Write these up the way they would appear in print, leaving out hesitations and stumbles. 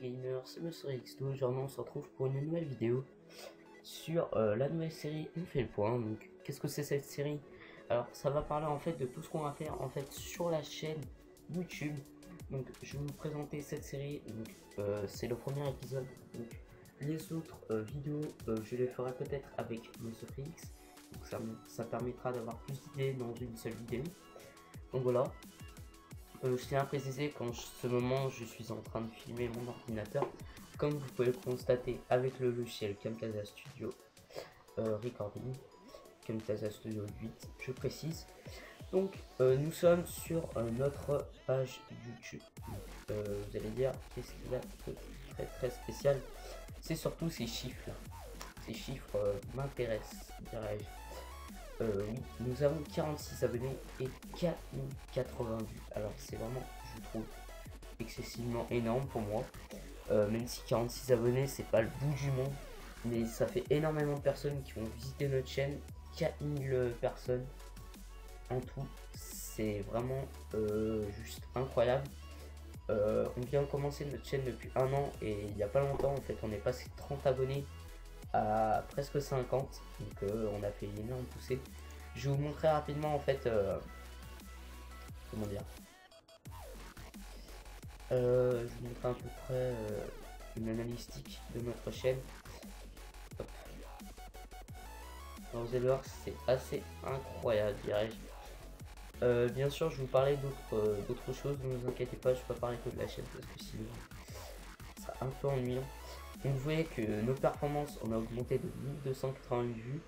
les gamers, c'est Monsieur X2. Aujourd'hui on se retrouve pour une nouvelle vidéo sur la nouvelle série On fait le point. Donc qu'est-ce que c'est cette série? Alors ça va parler en fait de tout ce qu'on va faire en fait sur la chaîne YouTube. Donc je vais vous présenter cette série. Donc c'est le premier épisode. Donc les autres vidéos je les ferai peut-être avec Monsieur X. Donc ça permettra d'avoir plus d'idées dans une seule vidéo. Donc voilà. Je tiens à préciser qu'en ce moment je suis en train de filmer mon ordinateur, comme vous pouvez le constater avec le logiciel Camtasia Studio Recording, Camtasia Studio 8 je précise. Donc nous sommes sur notre page YouTube. Vous allez dire qu'est-ce qu'il y a de très spécial, c'est surtout ces chiffres là. Ces chiffres m'intéressent, dirais-je. Oui, nous avons 46 abonnés et 4080 vues. Alors c'est vraiment, je trouve, excessivement énorme pour moi. Même si 46 abonnés, c'est pas le bout du monde. Mais ça fait énormément de personnes qui vont visiter notre chaîne. 4000 personnes en tout. C'est vraiment juste incroyable. On vient de commencer notre chaîne depuis un an et il n'y a pas longtemps, en fait, on est passé de 30 abonnés à presque 50, donc on a fait une énorme poussée. Je vais vous montrer rapidement en fait comment dire, je vous montrer à peu près une analytique de notre chaîne. Hop. Alors, vous allez voir, c'est assez incroyable, dirais-je. Bien sûr je vais vous parler d'autres choses, ne vous inquiétez pas, je ne vais pas parler que de la chaîne parce que sinon ça sera un peu ennuyant. Donc vous voyez que nos performances, on a augmenté de 1288 vues.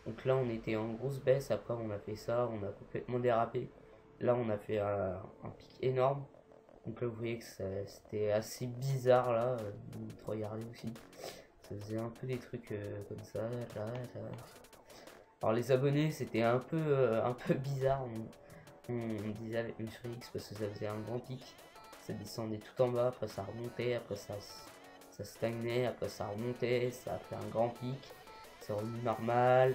Donc là on était en grosse baisse, après on a fait ça, on a complètement dérapé. Là on a fait un pic énorme. Donc là vous voyez que c'était assez bizarre là, regardez aussi. Ça faisait un peu des trucs comme ça, là. Alors les abonnés c'était un peu bizarre, on disait avec Monsieur X parce que ça faisait un grand pic. Ça descendait tout en bas, après ça remontait, après ça stagnait, après ça remontait, ça a fait un grand pic, c'est revenu normal.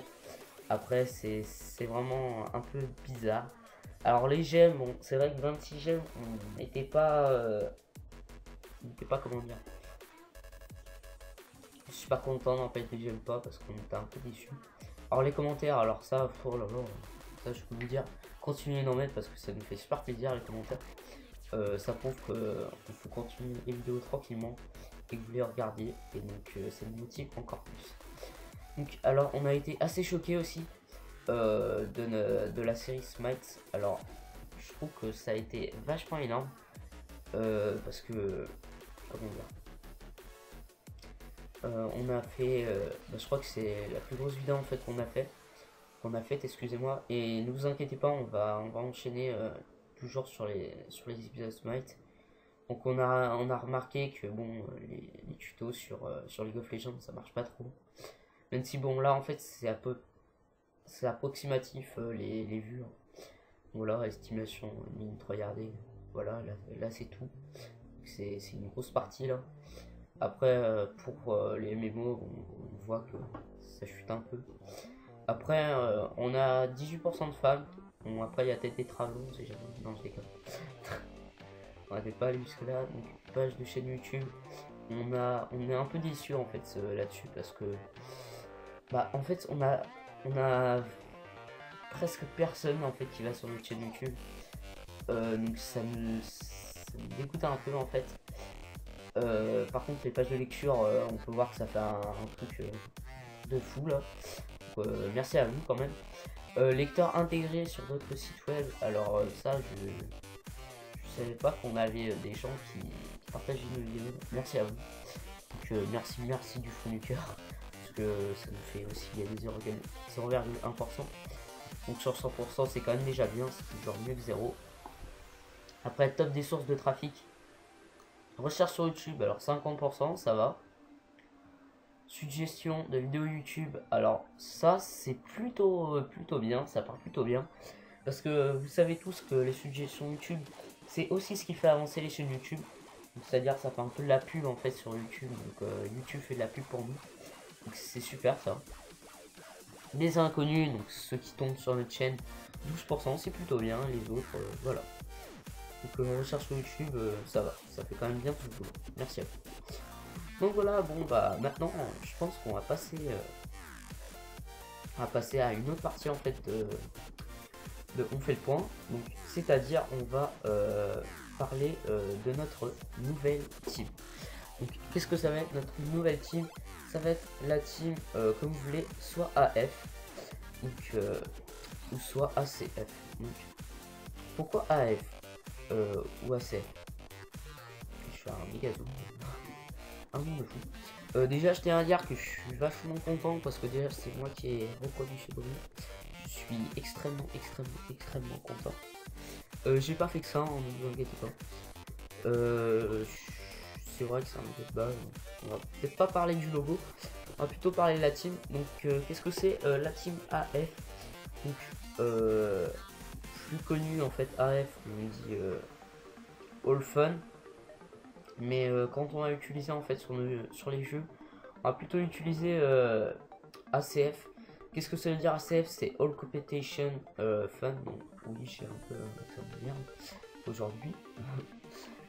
Après c'est vraiment un peu bizarre. Alors les j'aime, bon c'est vrai que 26 j'aime, on n'était pas comment dire, je suis pas content d'en fait les j'aime pas parce qu'on était un peu déçu. Alors les commentaires, alors ça, oh là là, ça je peux vous dire, continuez d'en mettre parce que ça nous fait super plaisir les commentaires. Ça prouve qu'il faut continuer les vidéos tranquillement et que vous les regardiez, et donc ça nous motive encore plus. Donc alors on a été assez choqué aussi de la série Smite. Alors je trouve que ça a été vachement énorme parce que comment dire, on a fait je crois que c'est la plus grosse vidéo en fait qu'on a fait, excusez-moi, et ne vous inquiétez pas, on va enchaîner toujours sur les épisodes Smite. Donc on a remarqué que bon les tutos sur League of Legends ça marche pas trop. Même si bon là en fait c'est approximatif les vues. Hein. Voilà, estimation minute regardez. Voilà, là c'est tout. C'est une grosse partie là. Après pour les mémos on voit que ça chute un peu. Après on a 18% de femmes. Bon après il y a peut-être des travons, c'est jamais. Non je déconne. On n'avait pas allé jusque là, donc page de chaîne YouTube. On est un peu déçu en fait là-dessus parce que bah en fait on a presque personne en fait qui va sur notre chaîne YouTube. Donc ça me dégoûte un peu en fait. Par contre les pages de lecture on peut voir que ça fait un truc de fou là. Donc, merci à vous quand même. Lecteur intégré sur d'autres sites web, alors ça je savais pas qu'on avait des gens qui partageaient nos vidéos. Merci à vous. Donc merci du fond du cœur. Parce que ça nous fait aussi gagner 0,1%. Donc sur 100% c'est quand même déjà bien. C'est toujours mieux que 0. Après top des sources de trafic. Recherche sur YouTube, alors 50%, ça va. Suggestion de vidéos YouTube, alors ça c'est plutôt bien, ça part plutôt bien. Parce que vous savez tous que les suggestions YouTube, c'est aussi ce qui fait avancer les chaînes YouTube. C'est-à-dire ça fait un peu de la pub en fait sur YouTube. Donc YouTube fait de la pub pour nous. Donc c'est super ça. Les inconnus, donc ceux qui tombent sur notre chaîne, 12%, c'est plutôt bien. Les autres, voilà. Donc en recherche sur YouTube, ça va, ça fait quand même bien tout le boulot. Merci à vous. Donc voilà, bon bah maintenant je pense qu'on va passer à une autre partie en fait de on fait le point. Donc c'est-à-dire on va parler de notre nouvelle team. Donc qu'est-ce que ça va être notre nouvelle team? Ça va être la team comme vous voulez, soit AF donc, ou soit ACF. Donc pourquoi AF ou ACF? Je fais un méga zoom. Un monde de fou. Déjà je tiens à dire que je suis vachement content parce que déjà c'est moi qui ai reproduit ce bruit. Je suis extrêmement content. J'ai pas fait que ça, hein, ne vous inquiétez pas. C'est vrai que c'est un peu de base. On va peut-être pas parler du logo, on va plutôt parler de la team. Donc qu'est-ce que c'est la team AF? Donc plus connu en fait AF, on dit All Fun. Mais quand on va utiliser en fait sur les jeux, on va plutôt utiliser ACF. Qu'est-ce que ça veut dire ACF? C'est All Competition Fun. Donc oui, j'ai un peu ça de merde aujourd'hui.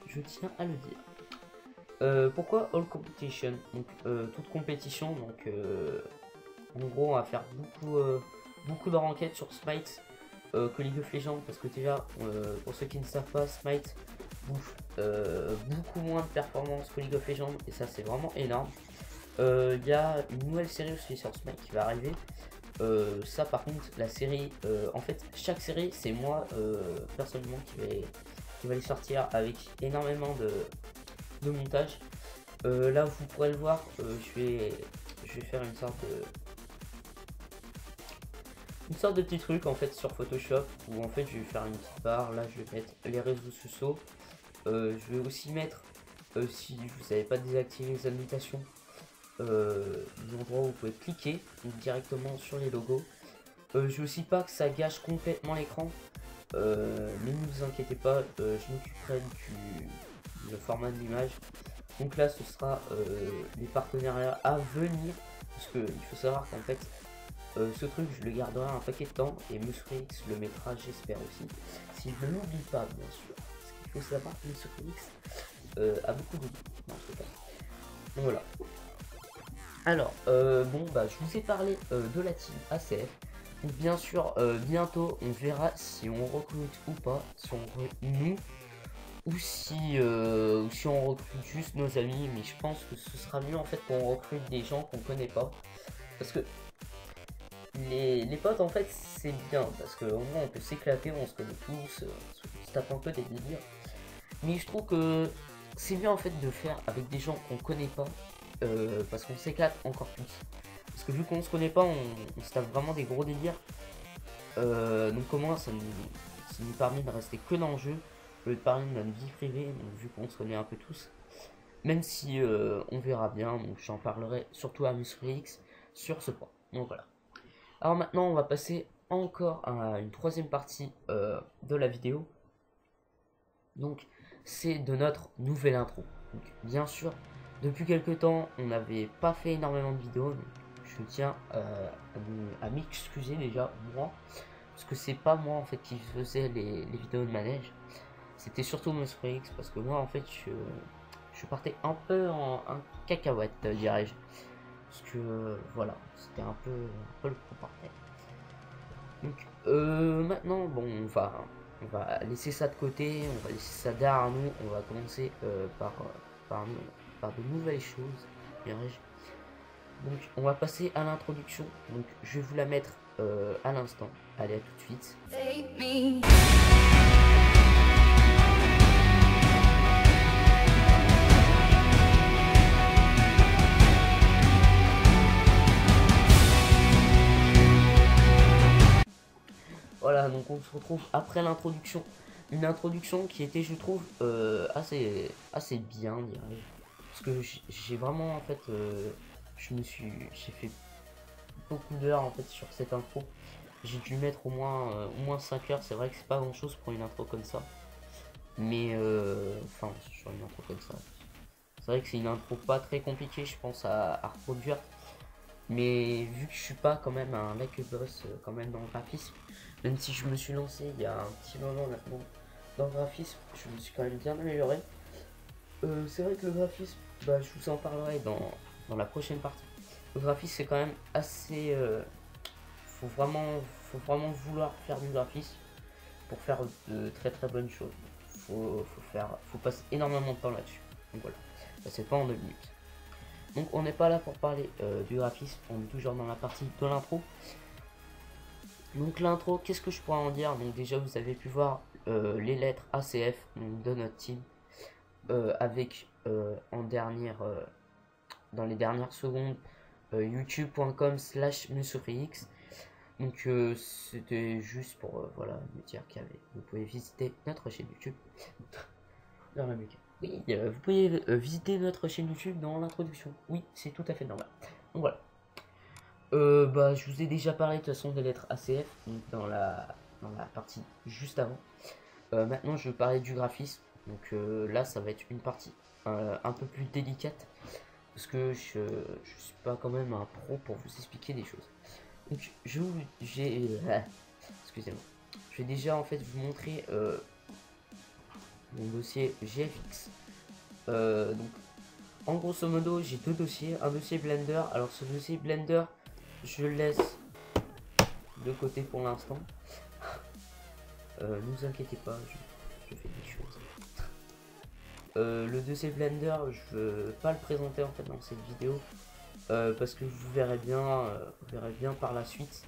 Je tiens à le dire. Pourquoi All Competition? Donc toute compétition. Donc en gros, on va faire beaucoup de ranked sur Smite que League of Legends, parce que déjà pour ceux qui ne savent pas, Smite bouffe beaucoup moins de performance que League of Legends, et ça c'est vraiment énorme. Il y a une nouvelle série aussi sur Smite qui va arriver. Ça par contre, la série, en fait chaque série c'est moi personnellement qui va les sortir avec énormément de montage. Là vous pourrez le voir, je vais faire une sorte de petit truc en fait sur Photoshop où en fait je vais faire une petite barre. Là je vais mettre les réseaux sociaux. Je vais aussi mettre, si vous savez pas désactiver les invitations, des endroits où vous pouvez cliquer directement sur les logos. Je veux aussi pas que ça gâche complètement l'écran, mais ne vous inquiétez pas, je m'occuperai du format de l'image. Donc là ce sera les partenariats à venir, parce que il faut savoir qu'en fait ce truc je le garderai un paquet de temps, et MuscleX le mettra, j'espère aussi, si je ne l'oublie pas bien sûr. Faut savoir que MuscleX a beaucoup de dans ce cas. Donc voilà. Alors bon bah je vous ai parlé de la team ACF. Donc bien sûr bientôt on verra si on recrute ou pas, si on recrute nous ou si on recrute juste nos amis. Mais je pense que ce sera mieux en fait qu'on recrute des gens qu'on connaît pas, parce que les potes en fait c'est bien, parce qu'au moins on peut s'éclater, on se connaît tous, on se tape un peu des délires. Mais je trouve que c'est bien en fait de faire avec des gens qu'on connaît pas, parce qu'on s'éclate encore plus. Parce que vu qu'on se connaît pas, on se tape vraiment des gros délires. Donc au moins ça nous permet de rester que dans le jeu, au lieu de parler de notre vie privée, donc, vu qu'on se connaît un peu tous. Même si on verra bien, donc j'en parlerai surtout à MuscleX sur ce point. Donc voilà. Alors maintenant on va passer encore à une troisième partie de la vidéo. Donc c'est de notre nouvelle intro. Donc, bien sûr, depuis quelques temps, on n'avait pas fait énormément de vidéos. Donc, je tiens à m'excuser déjà, moi, parce que c'est pas moi en fait qui faisais les vidéos de manège. C'était surtout MuscleX, parce que moi en fait je partais un peu en cacahuète, dirais-je. Parce que voilà, c'était un peu le gros bordel. Donc maintenant, bon, on va laisser ça de côté, on va laisser ça derrière nous, on va commencer par de nouvelles choses, dirais-je. Donc on va passer à l'introduction, donc je vais vous la mettre à l'instant. Allez, à tout de suite. Voilà, donc on se retrouve après l'introduction. Une introduction qui était, je trouve, assez bien, dirais-je. Parce que j'ai vraiment, en fait, j'ai fait beaucoup d'heures, en fait, sur cette intro. J'ai dû mettre au moins 5 heures. C'est vrai que c'est pas grand-chose pour une intro comme ça. Mais, enfin, sur une intro comme ça. C'est vrai que c'est une intro pas très compliquée, je pense, à reproduire. Mais vu que je suis pas quand même un like boss quand même dans le graphisme, même si je me suis lancé il y a un petit moment maintenant dans le graphisme, je me suis quand même bien amélioré. C'est vrai que le graphisme, bah, je vous en parlerai dans la prochaine partie. Le graphisme, c'est quand même assez... faut vraiment vouloir faire du graphisme pour faire de très très bonnes choses. Faut passer énormément de temps là-dessus. Donc voilà, ça c'est pas en 2 minutes. Donc on n'est pas là pour parler du graphisme, on est toujours dans la partie de l'intro. Donc l'intro, qu'est-ce que je pourrais en dire? Donc déjà vous avez pu voir les lettres ACF donc, de notre team avec dans les dernières secondes youtube.com/MussoFX. Donc c'était juste pour voilà me dire vous pouvez visiter notre chaîne YouTube dans la musique. Oui, vous pouvez visiter notre chaîne YouTube dans l'introduction. Oui, c'est tout à fait normal. Donc voilà. Bah, je vous ai déjà parlé de toute façon des lettres ACF donc dans la partie juste avant. Maintenant, je vais parler du graphisme. Donc là, ça va être une partie un peu plus délicate parce que je suis pas quand même un pro pour vous expliquer des choses. Donc excusez-moi. Je vais déjà en fait vous montrer mon dossier GFX. Donc en grosso modo, j'ai deux dossiers, un dossier Blender. Alors ce dossier Blender, je le laisse de côté pour l'instant. Ne vous inquiétez pas, je fais des choses. Le dossier Blender, je veux pas le présenter en fait dans cette vidéo parce que vous verrez bien par la suite.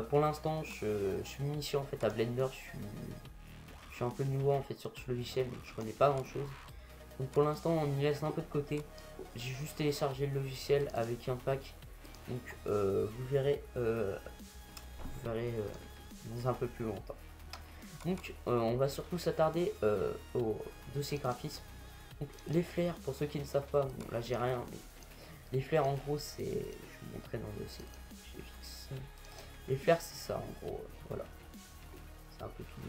Pour l'instant, je suis initié en fait à Blender. Je suis un peu nouveau en fait sur ce logiciel, donc je connais pas grand chose. Donc pour l'instant, on y laisse un peu de côté. J'ai juste téléchargé le logiciel avec un pack. Donc vous verrez dans un peu plus longtemps. Donc on va surtout s'attarder au dossier graphisme. Donc, les flares, pour ceux qui ne savent pas, bon, là j'ai rien, mais les flares en gros c'est, je vais vous montrer dans le dossier. Les flares c'est ça en gros, voilà. C'est un peu tout,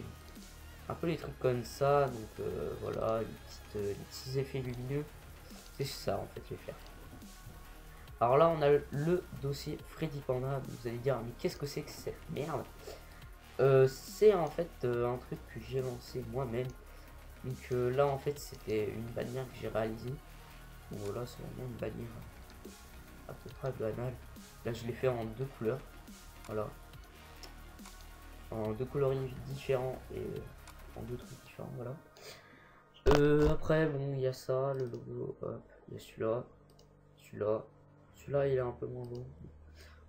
un peu les trucs comme ça, donc voilà, les petits effets lumineux, c'est ça en fait les flares. Alors là on a le dossier Freddy Panda, vous allez dire mais qu'est-ce que c'est que cette merde? C'est en fait un truc que j'ai lancé moi-même. Donc là en fait c'était une bannière que j'ai réalisée. Donc voilà, c'est vraiment une bannière à peu près banale. Là je l'ai fait en deux couleurs. Voilà. En deux coloris différents et en deux trucs différents, voilà. Après bon il y a ça, le logo, hop, il y a celui-là, celui-là il est un peu moins beau.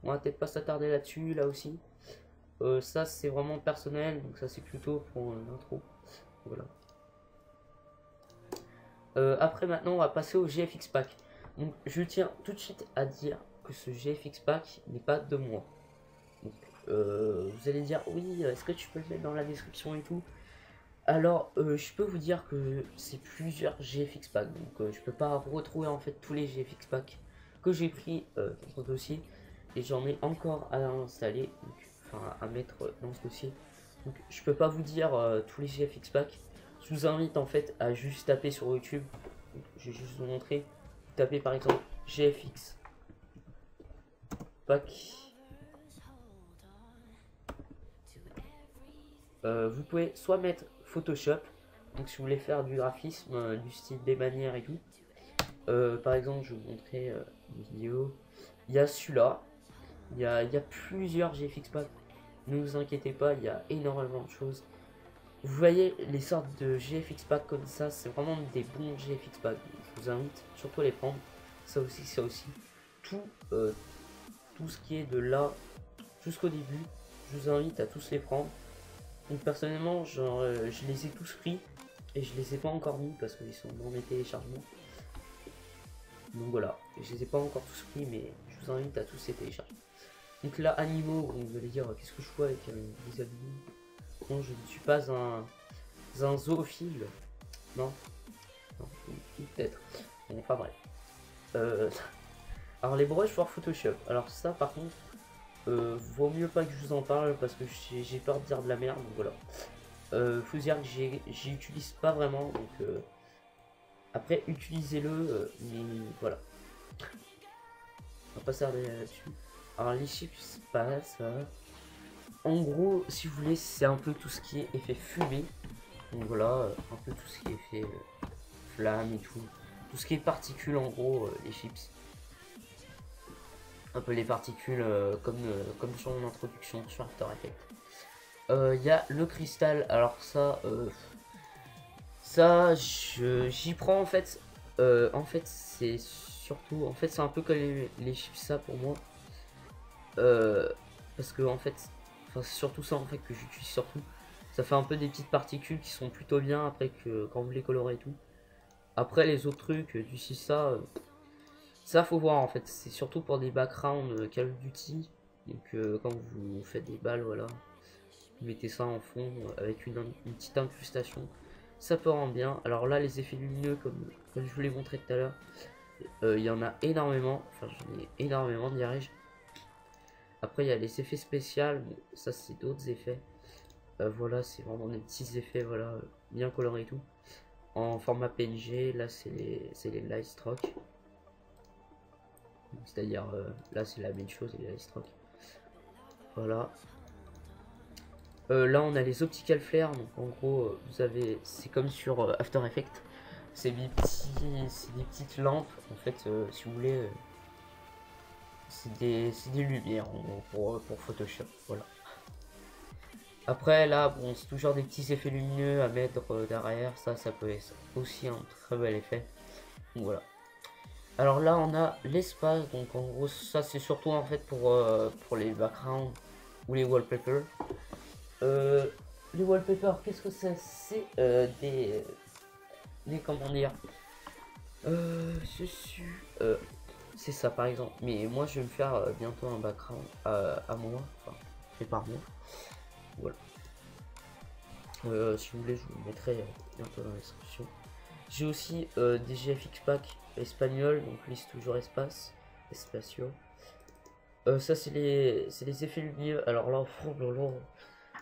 On va peut-être pas s'attarder là-dessus, là aussi. Ça c'est vraiment personnel, donc ça c'est plutôt pour l'intro. Voilà. Après maintenant on va passer au GFX Pack. Donc je tiens tout de suite à dire que ce GFX Pack n'est pas de moi. Donc vous allez dire oui, est-ce que tu peux le mettre dans la description et tout? Alors je peux vous dire que c'est plusieurs GFX Pack. Donc je peux pas retrouver en fait tous les GFX Pack que j'ai pris dans ce dossier. Et j'en ai encore à installer, donc, enfin à mettre dans ce dossier. Donc je peux pas vous dire tous les GFX Pack. Je vous invite en fait à juste taper sur YouTube. Je vais juste vous montrer. Vous tapez par exemple GFX Pack. Vous pouvez soit mettre Photoshop. Donc si vous voulez faire du graphisme, du style des manières et tout. Par exemple je vais vous montrer une vidéo. Il y a celui-là. Il y a plusieurs GFX Pack. Ne vous inquiétez pas, il y a énormément de choses. Vous voyez les sortes de GFX Pack comme ça, c'est vraiment des bons GFX Pack. Je vous invite surtout à les prendre. Ça aussi, ça aussi. Tout ce qui est de là jusqu'au début, je vous invite à tous les prendre. Donc personnellement, genre, je les ai tous pris et je les ai pas encore mis parce qu'ils sont dans mes téléchargements. Donc voilà, je les ai pas encore tous pris, mais je vous invite à tous les télécharger. Donc là, animaux, vous allez dire qu'est-ce que je fais avec des animaux? Non, je ne suis pas un zoophile. Non, non, peut-être. Bon, enfin bref. Alors les brushes for Photoshop. Alors ça par contre, vaut mieux pas que je vous en parle parce que j'ai peur de dire de la merde. Donc voilà. Faut dire que j'y utilise pas vraiment. Donc après utilisez-le. Mais voilà. On va pas s'arrêter là-dessus. Alors les chips passent. En gros, si vous voulez, c'est un peu tout ce qui est effet fumé. Donc voilà, un peu tout ce qui est fait flamme et tout. Tout ce qui est particules en gros, les chips. Un peu les particules comme sur mon introduction sur After Effects. Il y a le cristal, alors ça j'y prends en fait c'est surtout, en fait c'est un peu comme les chips ça pour moi. Parce que en fait, enfin c'est surtout ça en fait que j'utilise surtout. Ça fait un peu des petites particules qui sont plutôt bien après que quand vous les colorez et tout. Après les autres trucs du Sissa, ça faut voir en fait. C'est surtout pour des backgrounds Call of Duty. Donc quand vous faites des balles, voilà, vous mettez ça en fond avec une petite incrustation. Ça peut rendre bien. Alors là les effets lumineux comme je vous l'ai montré tout à l'heure, il y en a énormément. Enfin j'en ai énormément dirais-je. Après il y a les effets spéciaux, mais ça c'est d'autres effets. Voilà, c'est vraiment des petits effets, voilà, bien colorés et tout. En format PNG, là c'est les light stroke. C'est-à-dire là c'est la même chose, les light stroke. Voilà. Là on a les optical flares, donc en gros vous avez, c'est comme sur After Effects. C'est des petites lampes, en fait, si vous voulez, c'est des lumières en gros, pour Photoshop, voilà. Après là bon c'est toujours des petits effets lumineux à mettre derrière, ça peut être aussi un très bel effet. Donc voilà. Alors là on a l'espace, donc en gros ça c'est surtout en fait pour les backgrounds ou les wallpapers. Les wallpapers, qu'est-ce que c'est? C'est des comment dire, c'est ça par exemple. Mais moi je vais me faire bientôt un background à moi, enfin fait par moi. Voilà. Si vous voulez, je vous le mettrai bientôt dans la description. J'ai aussi des GFX pack espagnol, donc liste toujours espace, espacio. Ça c'est les effets lumineux. Alors là,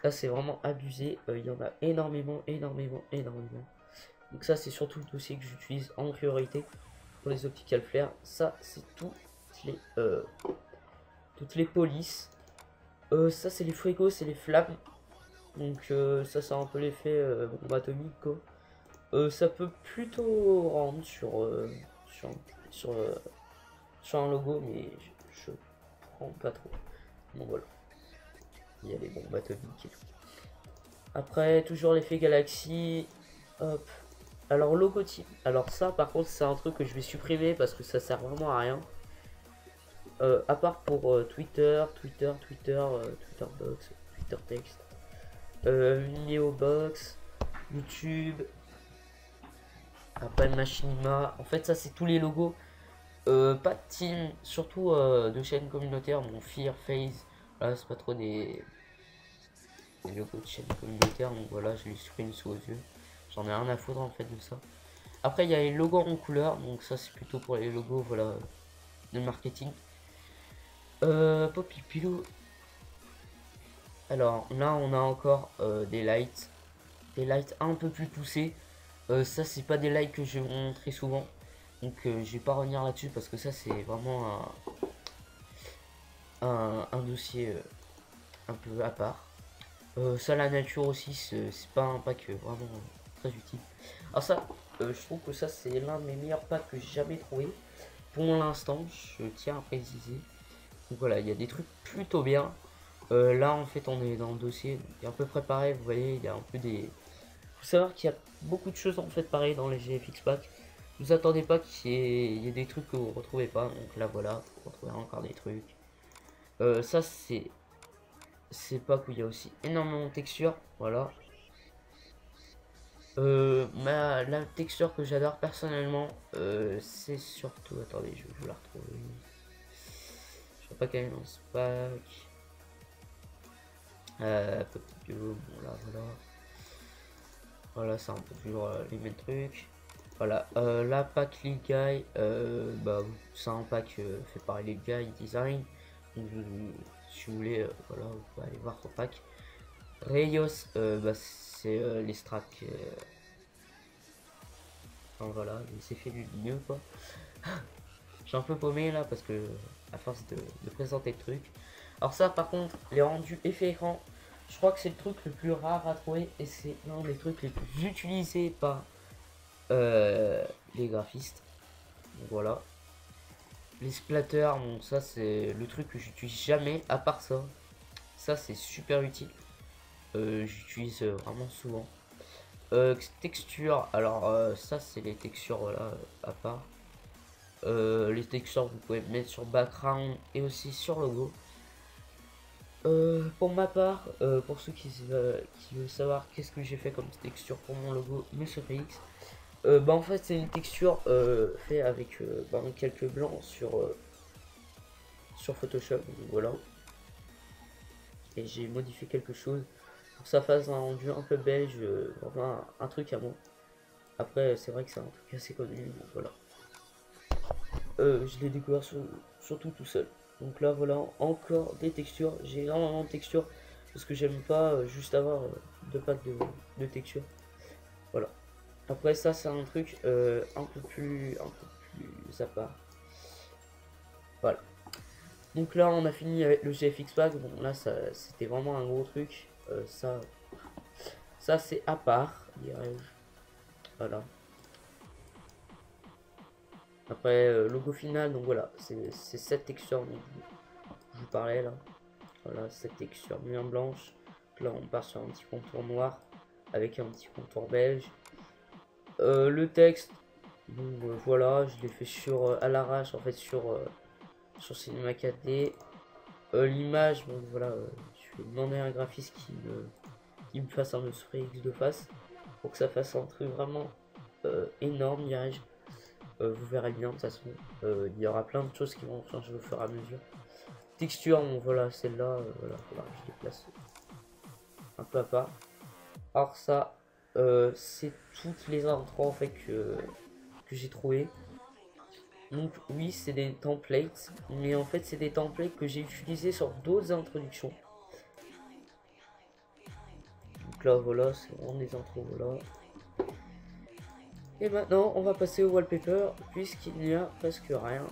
là c'est vraiment abusé. Il y en a énormément. Donc ça c'est surtout le dossier que j'utilise en priorité pour les optical flares. Ça c'est toutes les polices. Ça c'est les fuegos, c'est les flammes. Donc ça c'est un peu l'effet bombe atomique quoi. Ça peut plutôt rendre sur, sur, euh, sur un logo, mais je prends pas trop. Bon voilà, il y a les bombes atomiques et tout. Après, toujours l'effet galaxie. Hop. Alors logotype. Alors ça par contre c'est un truc que je vais supprimer parce que ça sert vraiment à rien. À part pour Twitter Box, Twitter Text, Neobox, YouTube. Après Machinima, en fait ça c'est tous les logos, pas de team, surtout de chaînes communautaires, mon Fear, Phase, là c'est pas trop des logos de chaînes communautaires, donc voilà je les supprime sous aux yeux, j'en ai rien à foutre en fait de ça. Après il y a les logos en couleur, donc ça c'est plutôt pour les logos voilà de marketing. Poppy Pillow. Alors là on a encore des lights un peu plus poussés. Ça c'est pas des lights que je vais vous montrer souvent, donc je vais pas revenir là-dessus parce que ça c'est vraiment un dossier un peu à part. Ça la nature aussi c'est pas un pack vraiment très utile. Alors ça je trouve que ça c'est l'un de mes meilleurs packs que j'ai jamais trouvé pour l'instant, je tiens à préciser. Donc voilà, il y a des trucs plutôt bien. Là en fait on est dans le dossier, il est un peu préparé, vous voyez il y a un peu des... Faut savoir qu'il y a beaucoup de choses en fait pareil dans les GFX pack. Vous attendez pas qu'il y ait des trucs que vous retrouvez pas. Donc là voilà, vous retrouvez encore des trucs. Ça c'est pas où il y a aussi énormément de textures. Voilà. La texture que j'adore personnellement, c'est surtout. Attendez, je vais vous la retrouver. Je sais pas quel est dans ce pack. Petit bio, bon là voilà. Voilà, c'est un peu toujours les mêmes trucs. Voilà, la pack League Guy, bah, c'est un pack fait par League Guy Design. Donc, si vous voulez, voilà, vous pouvez aller voir son pack. Rayos, bah, c'est les strats. Enfin, voilà, les effets lumineux quoi. Je suis un peu paumé là parce que à force de présenter le truc. Alors ça par contre, les rendus effets écran, Je crois que c'est le truc le plus rare à trouver et c'est l'un des trucs les plus utilisés par les graphistes. Donc voilà. Les splatters, bon ça c'est le truc que j'utilise jamais à part ça. Ça c'est super utile. J'utilise vraiment souvent. Texture, alors ça c'est les textures voilà à part. Les textures vous pouvez mettre sur background et aussi sur logo. Pour ma part, pour ceux qui veulent savoir qu'est-ce que j'ai fait comme texture pour mon logo Monsieur Félix, bah en fait c'est une texture fait avec bah, quelques blancs sur Photoshop, donc voilà. Et j'ai modifié quelque chose pour que ça fasse un rendu un peu beige, vraiment un truc à moi. Après c'est vrai que c'est un truc assez connu, donc voilà. Je l'ai découvert surtout tout seul. Donc là voilà encore des textures. J'ai énormément de textures parce que j'aime pas juste avoir deux packs de textures. Voilà. Après ça c'est un truc un peu plus à part. Voilà. Donc là on a fini avec le GFX pack. Bon là c'était vraiment un gros truc. Ça c'est à part. Voilà. Après logo final, donc voilà, c'est cette texture dont je vous parlais là. Voilà, cette texture bien blanche. Là on part sur un petit contour noir avec un petit contour beige. Le texte, bon, voilà, je l'ai fait sur à l'arrache en fait sur Cinema 4D. L'image, bon voilà, je vais demander à un graphiste qui me fasse un Monsieur X de face pour que ça fasse un truc vraiment énorme, dirais-je. Vous verrez bien de toute façon, il y aura plein de choses qui vont changer au fur et à mesure. Texture, bon voilà, celle-là, voilà, je déplace un peu à part. Alors ça, c'est toutes les intros en fait que j'ai trouvé. Donc oui, c'est des templates, mais en fait c'est des templates que j'ai utilisés sur d'autres introductions. Donc là voilà, c'est vraiment des intros, voilà. Et maintenant on va passer au wallpaper puisqu'il n'y a presque rien.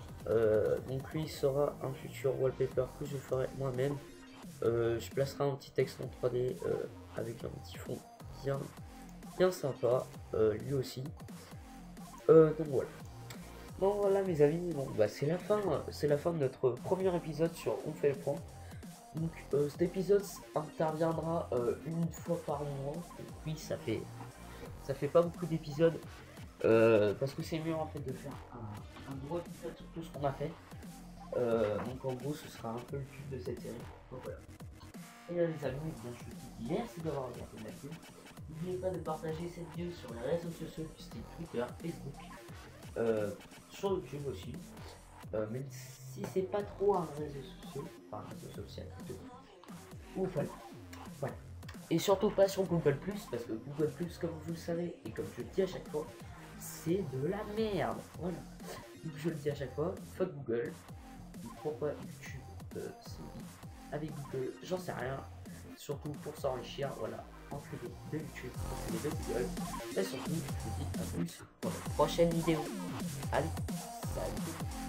Donc lui sera un futur wallpaper que je ferai moi-même. Je placerai un petit texte en 3D avec un petit fond bien sympa, lui aussi. Donc voilà. Bon voilà mes amis, bon bah c'est la fin de notre premier épisode sur On fait le point. Donc cet épisode interviendra une fois par mois. Donc, oui ça fait pas beaucoup d'épisodes parce que c'est mieux en fait de faire un gros épisode sur tout ce qu'on a fait. Donc en gros ce sera un peu le but de cette série. Donc voilà. Et là les amis, bien, je vous dis merci d'avoir regardé la vidéo. N'oubliez pas de partager cette vidéo sur les réseaux sociaux du style Twitter, Facebook, sur YouTube aussi. Même si c'est pas trop un réseau social, enfin un réseau social plutôt. Ou voilà. Voilà. Et surtout pas sur Google Plus, parce que Google Plus, comme vous le savez, et comme je le dis à chaque fois, c'est de la merde. Voilà. Donc je le dis à chaque fois, fuck Google. Pourquoi YouTube c'est avec Google, j'en sais rien. Surtout pour s'enrichir, voilà, enculé de YouTube, enculé de Google. Et surtout, je vous dis à plus pour la prochaine vidéo. Allez, salut.